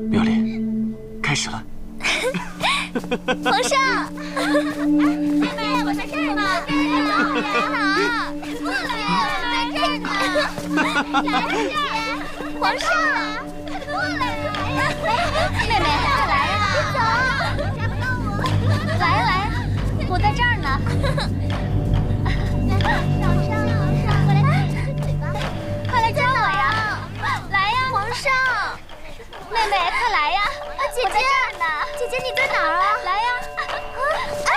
妙龄，开始了。皇上，妹妹，我在这儿呢，好，过来呀，在这儿呢，来呀，皇上，过来呀，妹妹，快来呀，走，抓不到我，来呀来呀，我在这儿呢。皇上，过来，嘴巴，快来抓我呀，来呀，皇上。 妹妹，快来呀！姐姐，姐姐你在哪儿啊？来呀！哎，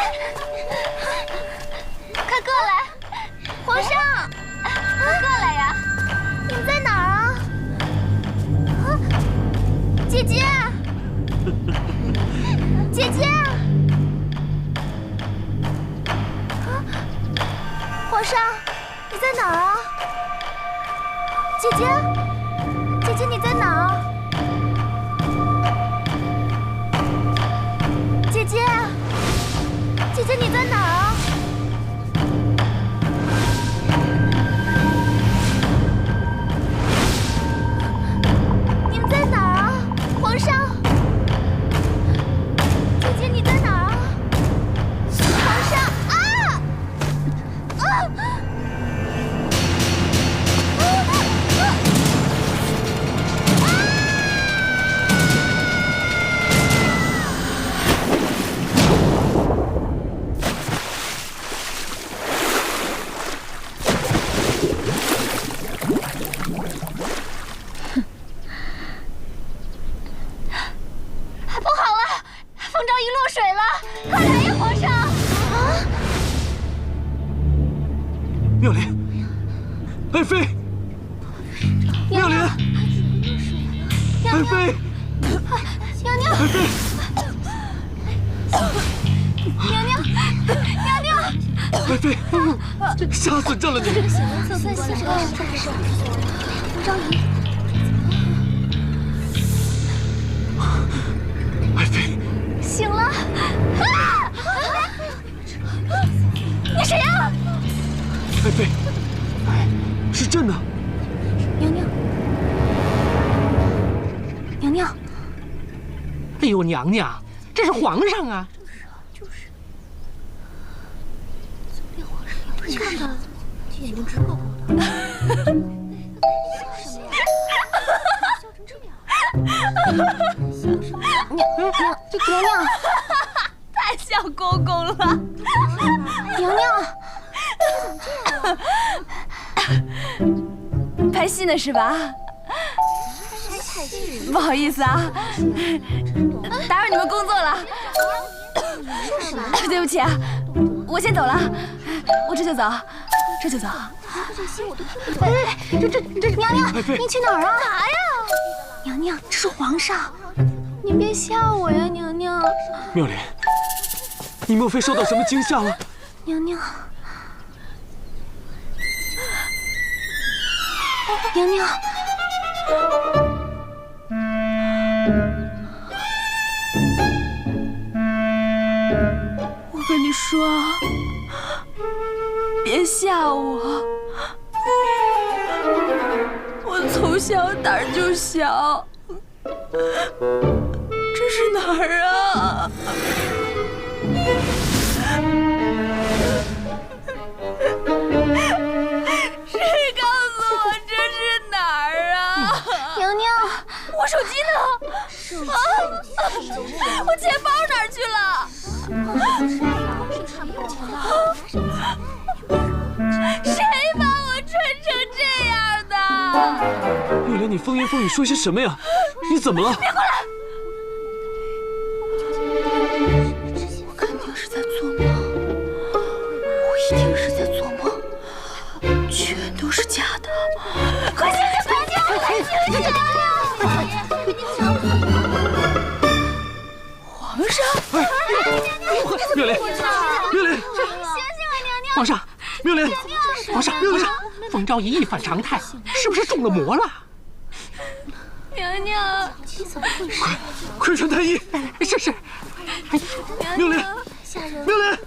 快过来！皇上，快过来呀！你们在哪儿啊？姐姐，姐姐！皇上，你在哪儿啊？姐姐，姐姐你在哪儿啊？ 姐姐，你在哪儿啊？你们在哪儿啊？皇上，姐姐你在哪儿啊？皇上啊！妙龄，爱妃，妙龄，爱妃，娘娘，爱妃，娘娘，娘娘，爱妃，吓死朕了你！算醒了，冯昭仪，爱妃，醒了！啊！你谁呀？ 爱妃，是朕呢。娘娘，娘娘，哎呦，娘娘，这是皇上啊！就是，怎么变皇上了？你看看，眼睛直勾勾的。笑成这样，娘娘，太像公公了。娘娘。 拍戏呢是吧？不好意思啊，打扰你们工作了。对不起啊，我先走了，我这就走，这就走。这娘娘，您去哪儿啊？哪呀？娘娘，这是皇上，您别吓我呀，娘娘。妙龄，你莫非受到什么惊吓了？娘娘。 娘娘，我跟你说，别吓我，我从小胆儿就小，这是哪儿啊？ 我手机呢？我钱包哪儿去了？谁把我穿成这样的？妙龄，你风言风语说些什么呀？你怎么了？别过来！我肯定是在做梦，我一定是在做梦，全都是假的。快醒醒，快醒，快醒醒！ 皇上，妙龄，妙龄，醒醒啊，娘娘！皇上，妙龄，皇上，妙龄，冯昭仪一反常态，是不是中了魔了？娘娘，快传太医！是。妙龄，妙龄。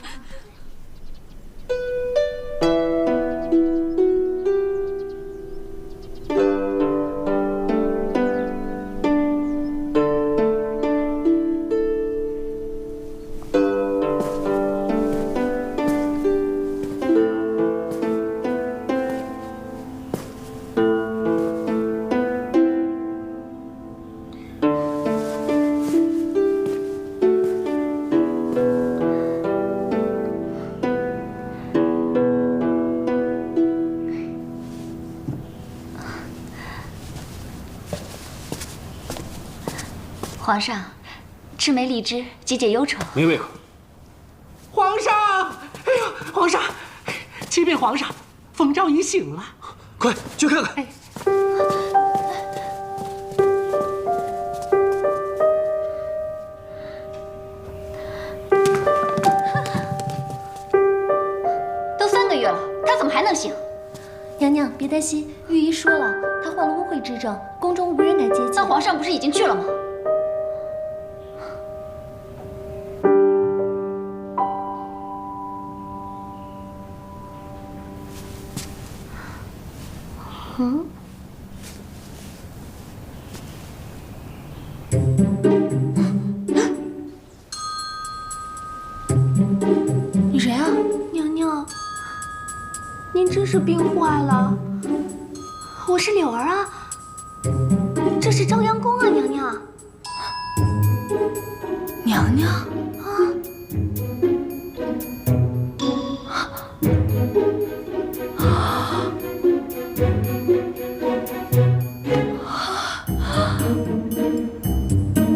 皇上，赤梅荔枝，解解忧愁。没胃口。皇上，哎呦，皇上，启禀皇上，冯昭仪醒了，快去看看。哎，都3个月了，他怎么还能醒？娘娘别担心，御医说了，他患了污秽之症，宫中无人敢接近。那皇上不是已经去了吗？嗯。你谁啊？娘娘，您真是病坏了。我是柳儿啊，这是朝阳宫啊，娘娘。娘娘啊。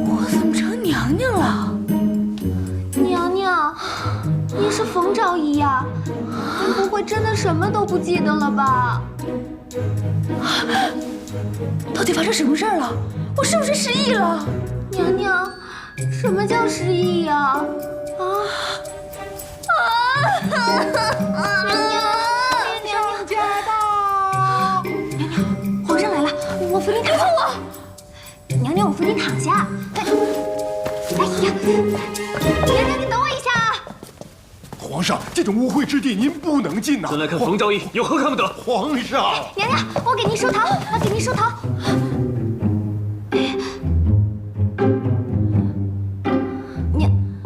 我怎么成娘娘了？娘娘，您是冯昭仪呀？您不会真的什么都不记得了吧？到底发生什么事儿了？我是不是失忆了？娘娘，什么叫失忆呀？上驾到！娘娘，皇上来了，我扶您躺下。娘娘，我扶您躺下。哎呀，娘娘，你等我一下。皇上，这种污秽之地您不能进呐！咱来看冯昭仪有何看不得？皇上，娘娘，我给您梳头，我给您梳头。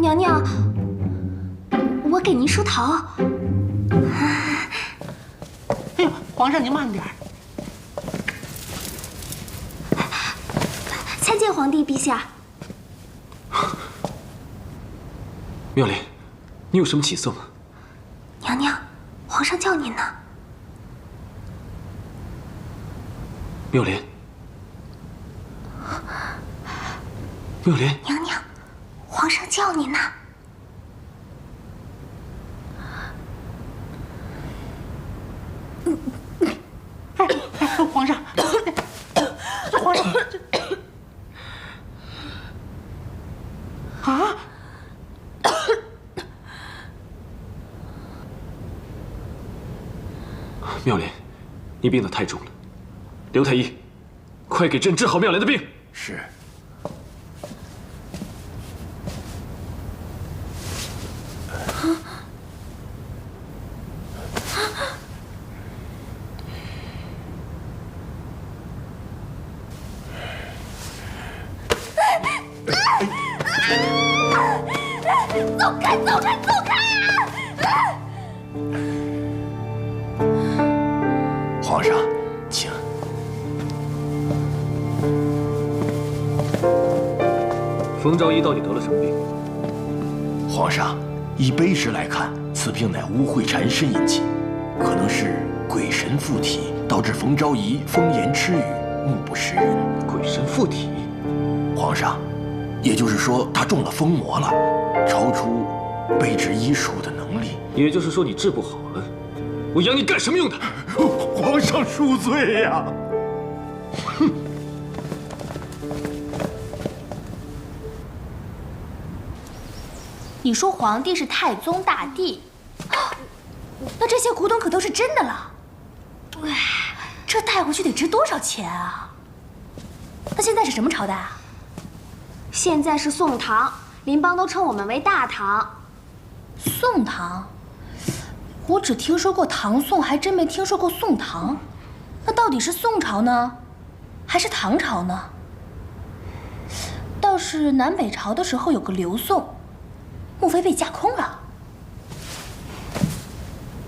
娘娘，我给您梳头。哎呦，皇上您慢点儿。参见皇帝陛下。妙莲，你有什么起色吗？娘娘，皇上叫您呢。妙莲，妙莲，娘娘，皇上叫您呢。皇上，皇上，啊！妙莲，你病得太重了，刘太医，快给朕治好妙莲的病。是。走开，走开，走开啊！皇上，请。冯昭仪到底得了什么病？皇上，以碑石来看，此病乃污秽缠身引起，可能是鬼神附体，导致冯昭仪疯言痴语，目不识人。鬼神附体？皇上，也就是说他中了疯魔了，超出卑职医术的能力。也就是说你治不好了，我养你干什么用的？皇上恕罪呀！哼！你说皇帝是太宗大帝，那这些古董可都是真的了。喂，这带回去得值多少钱啊？那现在是什么朝代啊？现在是宋唐，邻邦都称我们为大唐。宋唐，我只听说过唐宋，还真没听说过宋唐。那到底是宋朝呢，还是唐朝呢？倒是南北朝的时候有个刘宋，莫非被架空了？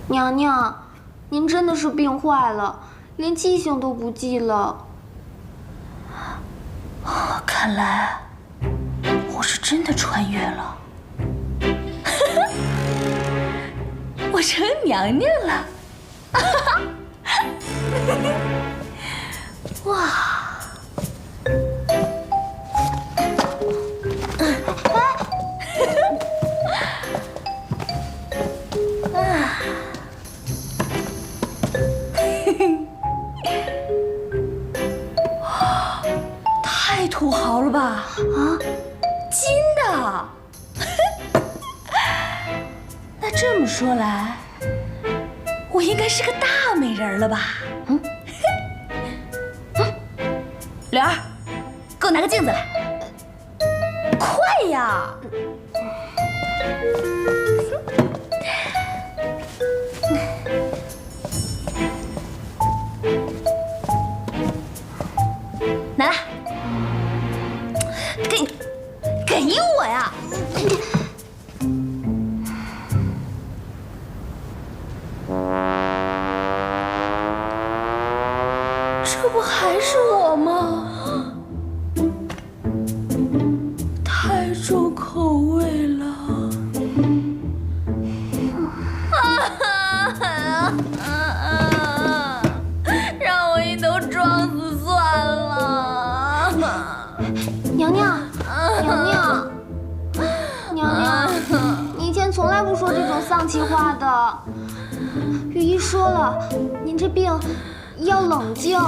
娘娘，您真的是病坏了，连记性都不记了。看来我是真的穿越了，我成娘娘了。哇！啊，金的。那这么说来，我应该是个大美人了吧？柳儿，给我拿个镜子来，快呀！拿来，给我呀！这不还是我吗？太重口味了。让我一头撞死算了。娘娘，你以前从来不说这种丧气话的。御医说了，您这病要冷静。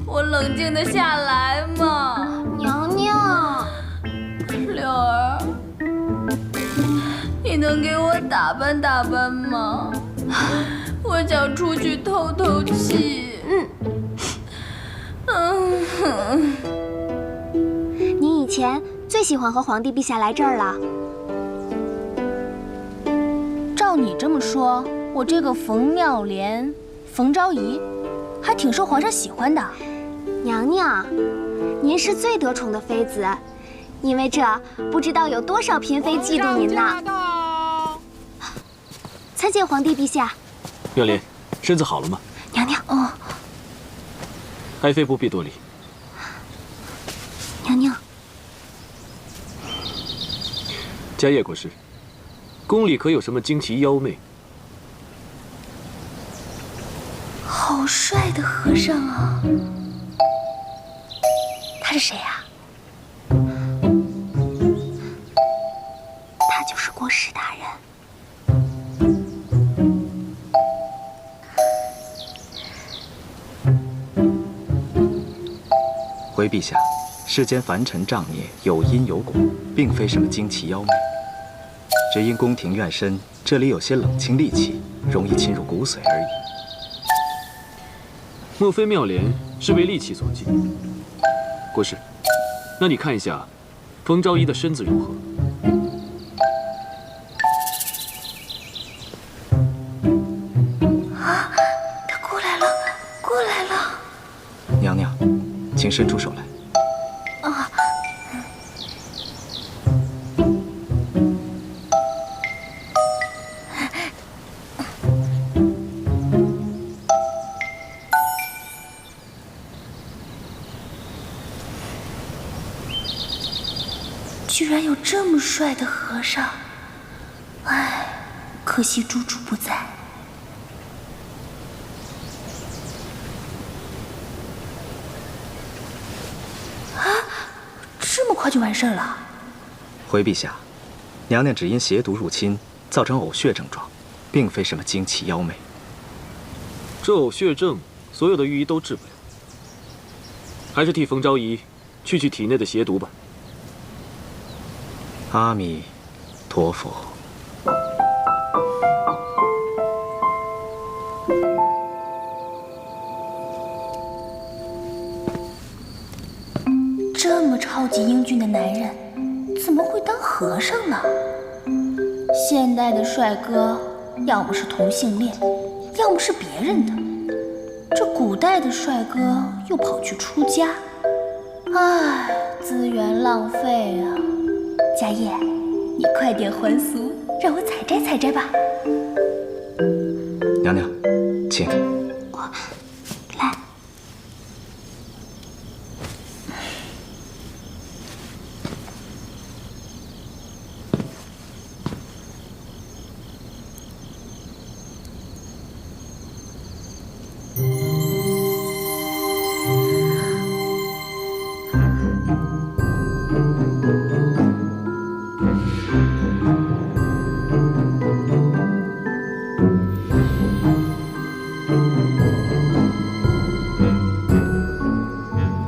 我冷静得下来吗？娘娘，柳儿，你能给我打扮打扮吗？我想出去透透气。您以前最喜欢和皇帝陛下来这儿了。照你这么说，我这个冯妙莲、冯昭仪，还挺受皇上喜欢的。娘娘，您是最得宠的妃子，因为这不知道有多少嫔妃嫉妒您呢。参见皇帝陛下。妙莲，身子好了吗？娘娘，爱妃不必多礼。娘娘，迦叶国师，宫里可有什么惊奇妖媚？好帅的和尚啊！他是谁呀？他就是国师大人。回陛下，世间凡尘障孽有因有果，并非什么惊奇妖媚，只因宫廷院深，这里有些冷清戾气，容易侵入骨髓而已。莫非妙莲是为戾气所禁？国师，那你看一下，冯昭仪的身子如何？啊，他过来了，过来了！娘娘，请伸出手来。啊，居然有这么帅的和尚！唉，可惜猪猪不在。这么快就完事儿了？回陛下，娘娘只因邪毒入侵，造成呕血症状，并非什么惊奇妖媚。这呕血症，所有的御医都治不了，还是替冯昭仪去体内的邪毒吧。阿弥陀佛。这么超级英俊的男人，怎么会当和尚呢？现代的帅哥，要么是同性恋，要么是别人的。这古代的帅哥又跑去出家，唉，资源浪费啊！迦叶，你快点还俗，让我采摘采摘吧。娘娘，请。来。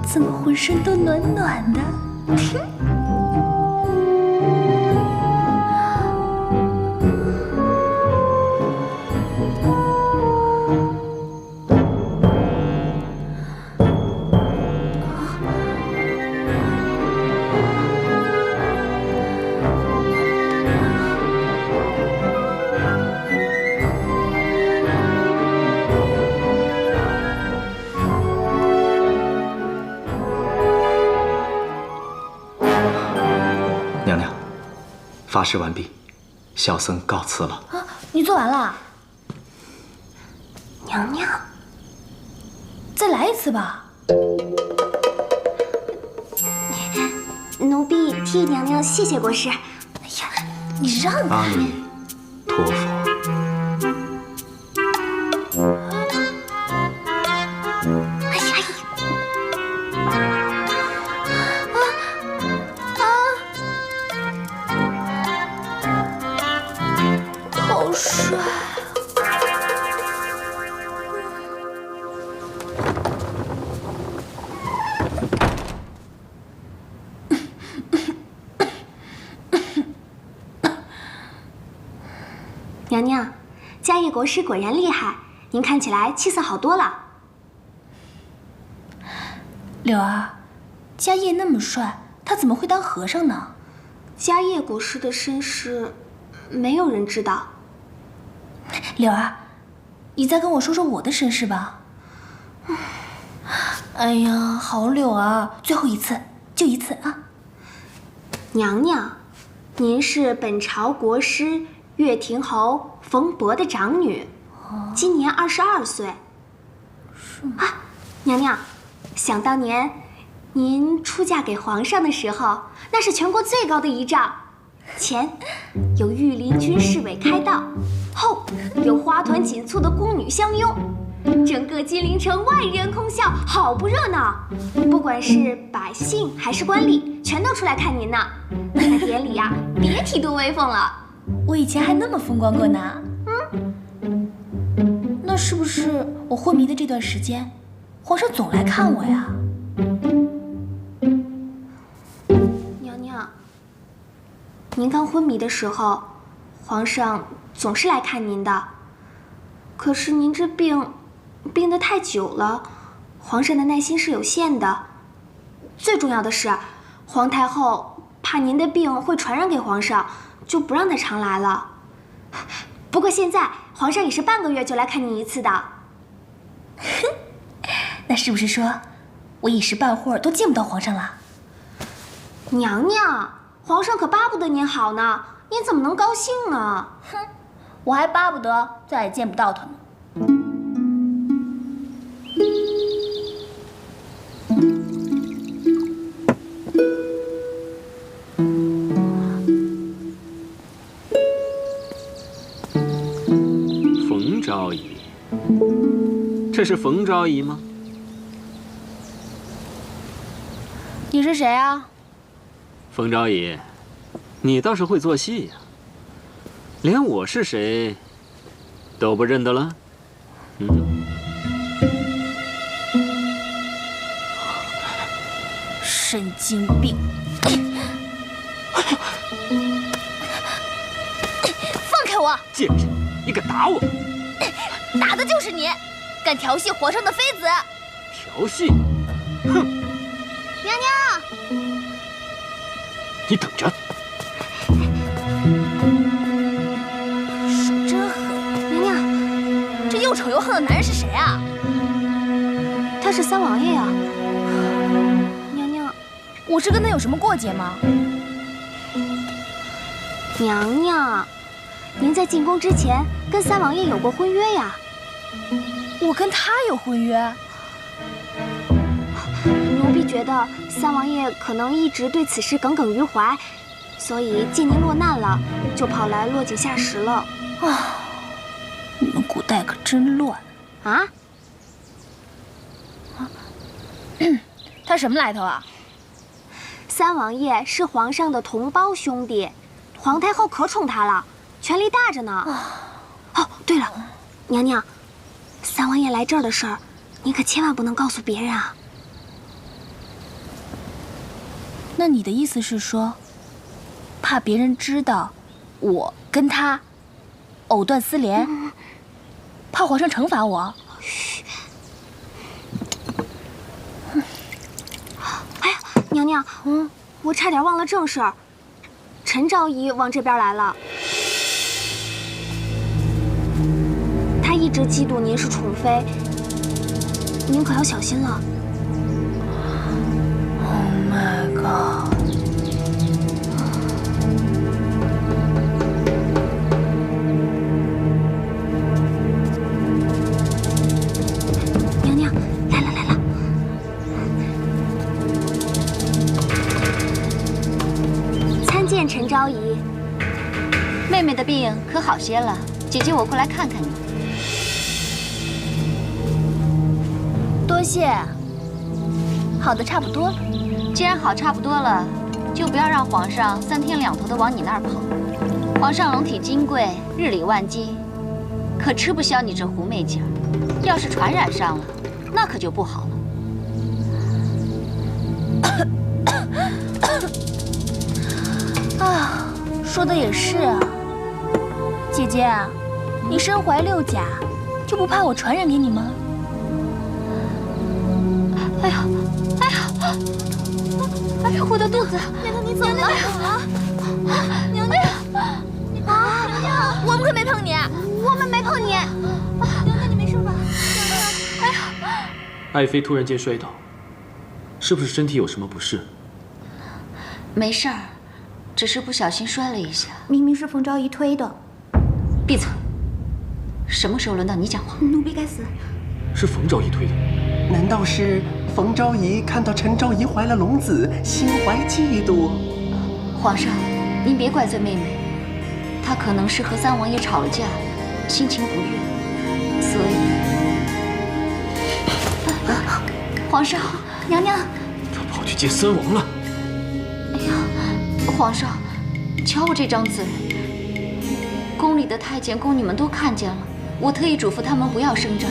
怎么浑身都暖暖的？娘娘，发誓完毕，小僧告辞了。啊，你做完了？娘娘，再来一次吧。奴婢替娘娘谢谢国师。哎呀，你让阿弥陀佛。哎呀，好帅。娘娘，迦叶国师果然厉害，您看起来气色好多了。柳儿，迦叶那么帅，他怎么会当和尚呢？迦叶国师的身世，没有人知道。柳儿，你再跟我说说我的身世吧。哎呀，好柳儿，最后一次，就一次啊！娘娘，您是本朝国师乐亭侯冯博的长女，今年22岁。啊，娘娘，想当年，您出嫁给皇上的时候，那是全国最高的仪仗。前有御林军侍卫开道，后有花团锦簇的宫女相拥，整个金陵城万人空巷，好不热闹。不管是百姓还是官吏，全都出来看您呢。那典礼呀，别提多威风了。我以前还那么风光过呢。那是不是我昏迷的这段时间，皇上总来看我呀？娘娘，您刚昏迷的时候，皇上总是来看您的。可是您这病得太久了，皇上的耐心是有限的。最重要的是，皇太后怕您的病会传染给皇上，就不让他常来了。不过现在皇上也是半个月就来看你一次的。那是不是说，我一时半会儿都见不到皇上了？娘娘，皇上可巴不得您好呢，您怎么能高兴呢？哼，我还巴不得再也见不到他呢。冯昭仪，这是冯昭仪吗？你是谁啊？冯昭仪，你倒是会做戏呀，连我是谁都不认得了。神经病！放开我！贱人，你敢打我？打的就是你，敢调戏皇上的妃子！调戏？哼！娘娘，你等着！手真狠！娘娘，这又丑又横的男人是谁啊？他是三王爷呀。娘娘，我是跟他有什么过节吗？娘娘，您在进宫之前跟三王爷有过婚约呀？我跟他有婚约？奴婢觉得三王爷可能一直对此事耿耿于怀，所以见您落难了，就跑来落井下石了。啊，你们古代可真乱啊！他什么来头啊？三王爷是皇上的同胞兄弟，皇太后可宠他了，权力大着呢。哦，对了，娘娘，三王爷来这儿的事儿，你可千万不能告诉别人啊。那你的意思是说，怕别人知道我跟他藕断丝连，怕皇上惩罚我？嘘。哎呀，娘娘，我差点忘了正事儿，陈昭仪往这边来了。她一直嫉妒您是宠妃，您可要小心了。Oh my god！相见，陈昭仪。妹妹的病可好些了？姐姐，我过来看看你。多谢。好的差不多了。既然好差不多了，就不要让皇上3天2头的往你那儿跑。皇上龙体金贵，日理万机，可吃不消你这狐媚劲儿。要是传染上了，那可就不好了。啊，说的也是啊。姐姐，你身怀6甲，就不怕我传染给你吗？哎呀，哎呀，哎呀，我的肚子！娘娘，你怎么了？娘娘，啊！娘娘，我们可没碰你，我们没碰你。娘娘，你没事吧？娘娘，哎呀！爱妃突然间摔倒，是不是身体有什么不适？没事儿，只是不小心摔了一下。明明是冯昭仪推的。闭嘴！什么时候轮到你讲话？奴婢该死。是冯昭仪推的。难道是冯昭仪看到陈昭仪怀了龙子，心怀嫉妒？皇上，您别怪罪妹妹，她可能是和三王爷吵了架，心情不悦，所以……皇上，娘娘，她跑去见三王了。哎呀，皇上，瞧我这张嘴，宫里的太监宫女们都看见了，我特意嘱咐他们不要声张，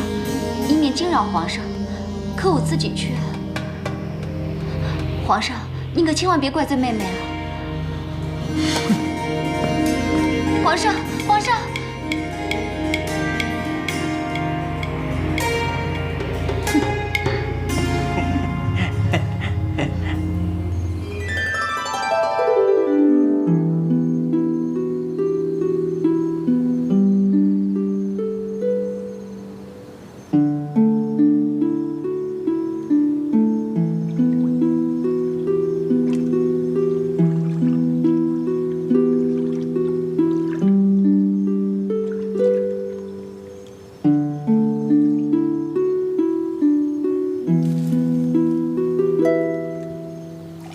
以免惊扰皇上。可我自己去，皇上，您可千万别怪罪妹妹啊！皇上，皇上！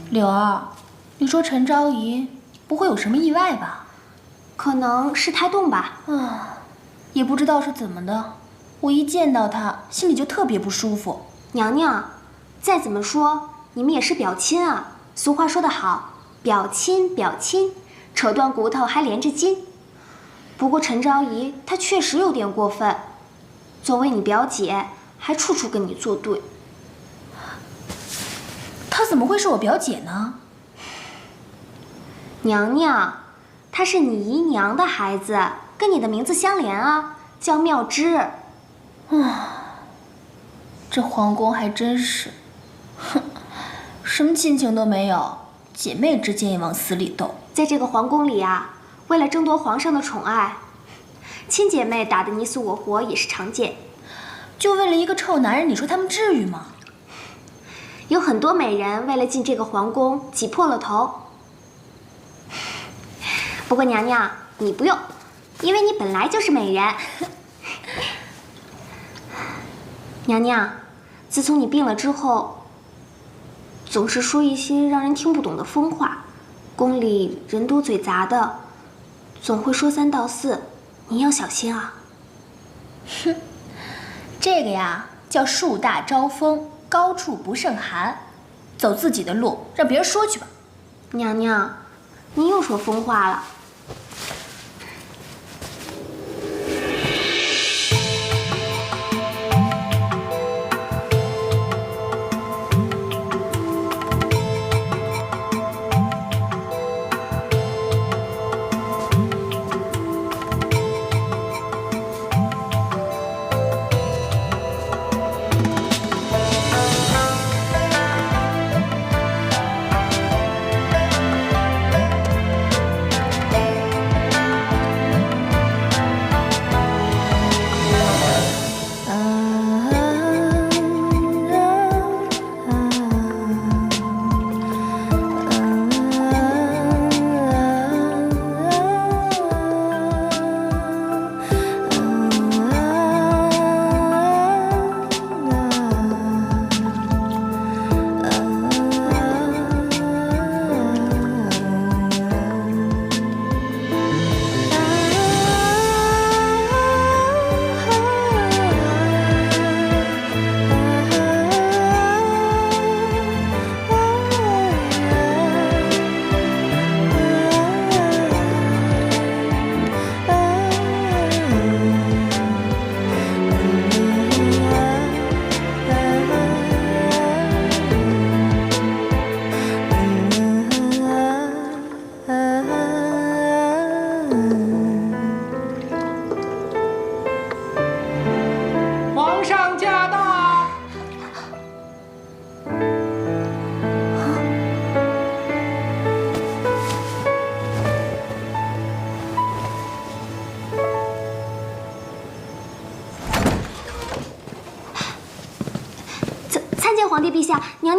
柳儿，你说陈昭仪不会有什么意外吧？可能是胎动吧。也不知道是怎么的，我一见到她，心里就特别不舒服。娘娘，再怎么说，你们也是表亲啊。俗话说得好，表亲表亲，扯断骨头还连着筋。不过陈昭仪她确实有点过分，作为你表姐，还处处跟你作对。她怎么会是我表姐呢？娘娘，她是你姨娘的孩子，跟你的名字相连啊，叫妙芝。这皇宫还真是，哼，什么亲情都没有，姐妹之间也往死里斗。在这个皇宫里啊，为了争夺皇上的宠爱，亲姐妹打得你死我活也是常见。就为了一个臭男人，你说他们至于吗？有很多美人为了进这个皇宫挤破了头。不过娘娘，你不用，因为你本来就是美人。娘娘，自从你病了之后，总是说一些让人听不懂的疯话，宫里人多嘴杂的，总会说三道四，你要小心啊。哼，这个呀叫树大招风，高处不胜寒，走自己的路，让别人说去吧。娘娘，你又说疯话了。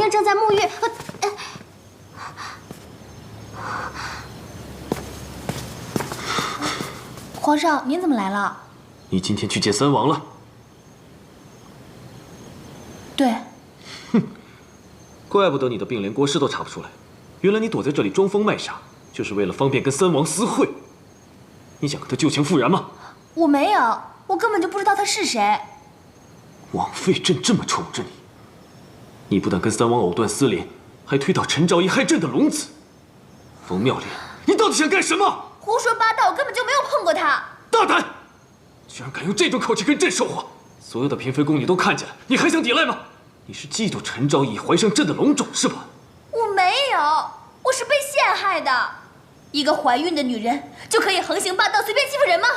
上正在沐浴。皇上，您怎么来了？你今天去见三王了？对，怪不得你的病连国师都查不出来，原来你躲在这里装疯卖傻，就是为了方便跟三王私会。你想跟他旧情复燃吗？我没有，我根本就不知道他是谁。枉费朕这么宠着你，你不但跟三王藕断丝连，还推倒陈昭仪害朕的龙子。冯妙莲，你到底想干什么？胡说八道，我根本就没有碰过他。大胆！居然敢用这种口气跟朕说话！所有的嫔妃宫女都看见了，你还想抵赖吗？你是嫉妒陈昭仪怀上朕的龙种是吧？我没有，我是被陷害的。一个怀孕的女人就可以横行霸道、随便欺负人吗？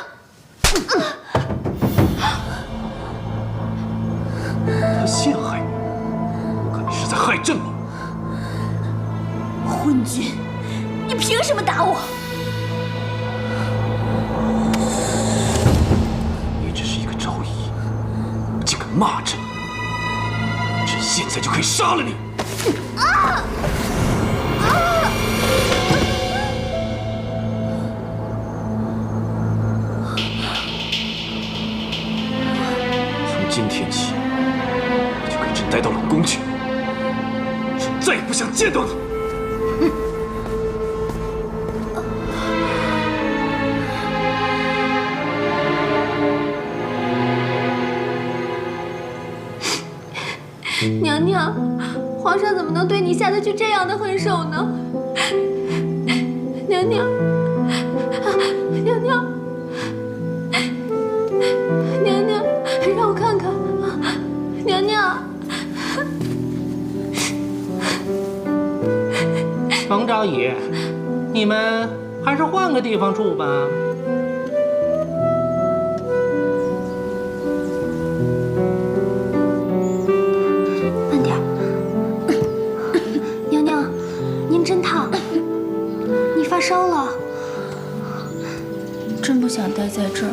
他陷害你，我看你是在害朕吗？昏君，你凭什么打我？你只是一个昭仪，竟敢骂朕！朕现在就可以杀了你！从今天起，你就跟朕带到冷宫去。朕再也不想见到你。娘娘，皇上怎么能对你下得去这样的狠手呢？娘娘，娘娘，娘娘，让我看看，娘娘。冯昭仪，你们还是换个地方住吧。慢点。娘娘，您真烫，你发烧了。真不想待在这儿，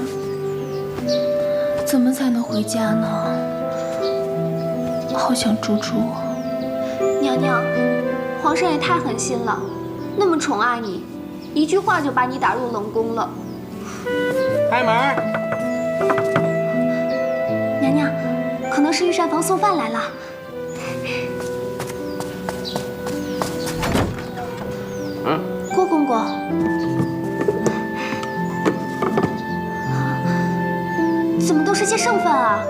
怎么才能回家呢？好想猪猪。娘娘，皇上也太狠心了，那么宠爱你，一句话就把你打入冷宫了。开门。娘娘，可能是御膳房送饭来了。郭公公，怎么都是些剩饭啊？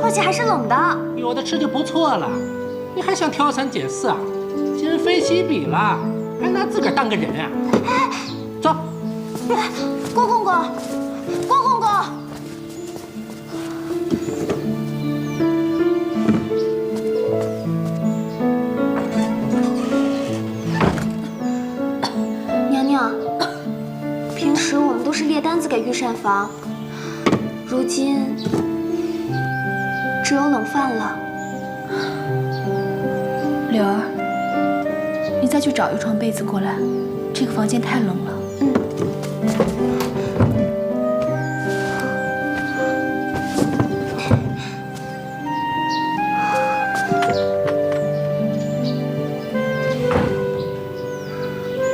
而且还是冷的。有的吃就不错了，你还想挑三拣四啊？今非昔比了，还拿自个儿当个人啊？走。郭公公，郭公公。娘娘，平时我们都是列单子给御膳房，如今只有冷饭了。柳儿，你再去找一床被子过来，这个房间太冷了。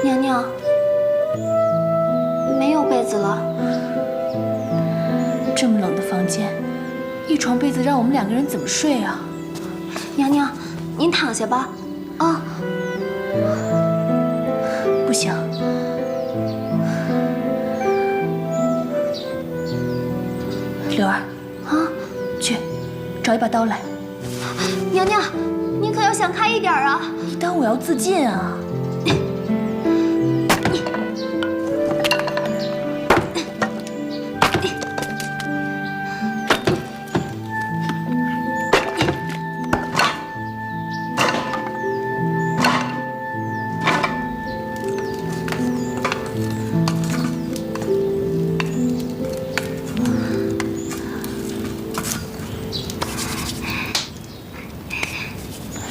娘娘，没有被子了。这么冷的房间，一床被子让我们两个人怎么睡啊？娘娘，您躺下吧。啊，不行。柳儿，啊，去找一把刀来。娘娘，您可要想开一点啊！你当我要自尽啊？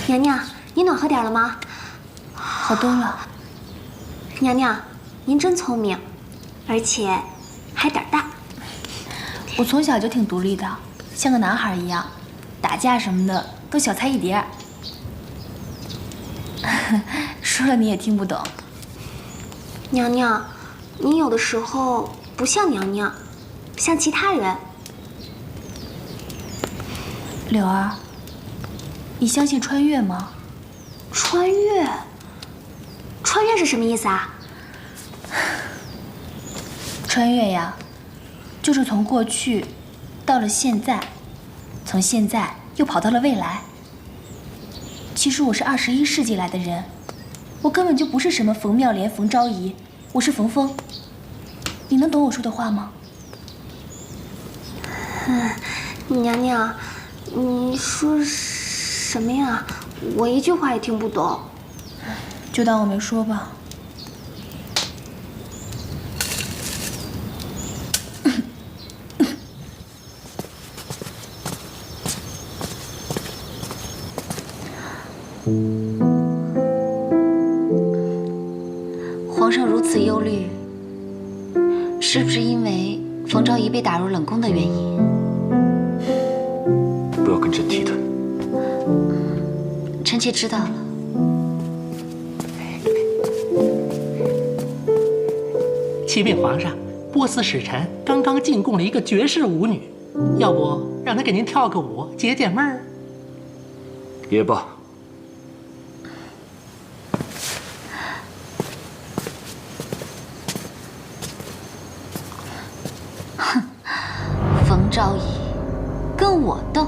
娘娘，你暖和点了吗？好多了。娘娘，您真聪明，而且还胆大。我从小就挺独立的，像个男孩一样，打架什么的都小菜一碟。说了你也听不懂。娘娘，你有的时候不像娘娘，像其他人。柳儿，你相信穿越吗？穿越？穿越是什么意思啊？穿越呀，就是从过去到了现在，从现在又跑到了未来。其实我是21世纪来的人，我根本就不是什么冯妙莲、冯昭仪，我是冯峰。你能懂我说的话吗？娘娘，你说什么呀？我一句话也听不懂。就当我没说吧。皇上如此忧虑，是不是因为冯昭仪被打入冷宫的原因？不要跟朕提他。臣妾知道了。启禀皇上，波斯使臣刚刚进贡了一个绝世舞女，要不让她给您跳个舞解解闷儿？也罢。冯昭仪跟我斗？